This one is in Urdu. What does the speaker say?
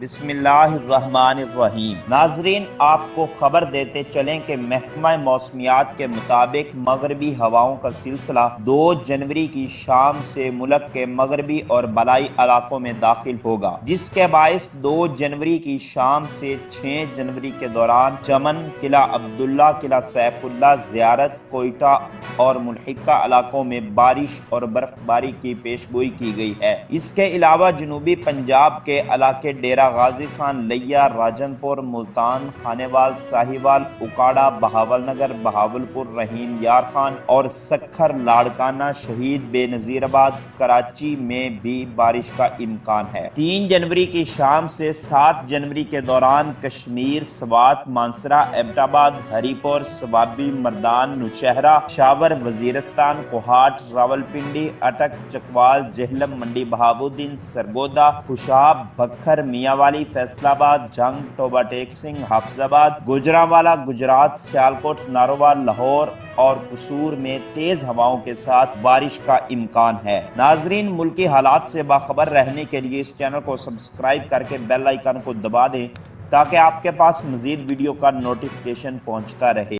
بسم اللہ الرحمن الرحیم۔ ناظرین، آپ کو خبر دیتے چلیں کہ محکمہ موسمیات کے مطابق مغربی ہواؤں کا سلسلہ 2 جنوری کی شام سے ملک کے مغربی اور بالائی علاقوں میں داخل ہوگا، جس کے باعث 2 جنوری کی شام سے 6 جنوری کے دوران چمن، قلعہ عبداللہ، قلعہ سیف اللہ، زیارت، کوئٹہ اور ملحقہ علاقوں میں بارش اور برف باری کی پیشگوئی کی گئی ہے۔ اس کے علاوہ جنوبی پنجاب کے علاقے ڈیرہ غازی خان، لیا، راجن پور، ملتان، خانیوال، ساہیوال، اکاڑا، بہاول نگر، بہاولپور، رحیم یار خان اور سکھر، لاڑکانہ، شہید بے نظیر آباد، کراچی میں بھی بارش کا امکان ہے۔ 3 جنوری کی شام سے 7 جنوری کے دوران کشمیر، سوات، مانسرہ، ایبٹ آباد، ہری پور، سوابی، مردان، نوشہرہ، پشاور، وزیرستان، کوہاٹ، راولپنڈی، اٹک، چکوال، جہلم، منڈی بہاؤالدین، سرگودا، خوشاب، بکھر، میاں والی، فیصل آباد، جنگ، ٹوبہ ٹیک سنگھ، حافظ آباد، گوجرانوالہ، گجرات، سیالکوٹ، ناروال، لاہور اور قصور میں تیز ہواؤں کے ساتھ بارش کا امکان ہے۔ ناظرین، ملکی حالات سے باخبر رہنے کے لیے اس چینل کو سبسکرائب کر کے بیل آئیکن کو دبا دیں تاکہ آپ کے پاس مزید ویڈیو کا نوٹیفیکیشن پہنچتا رہے۔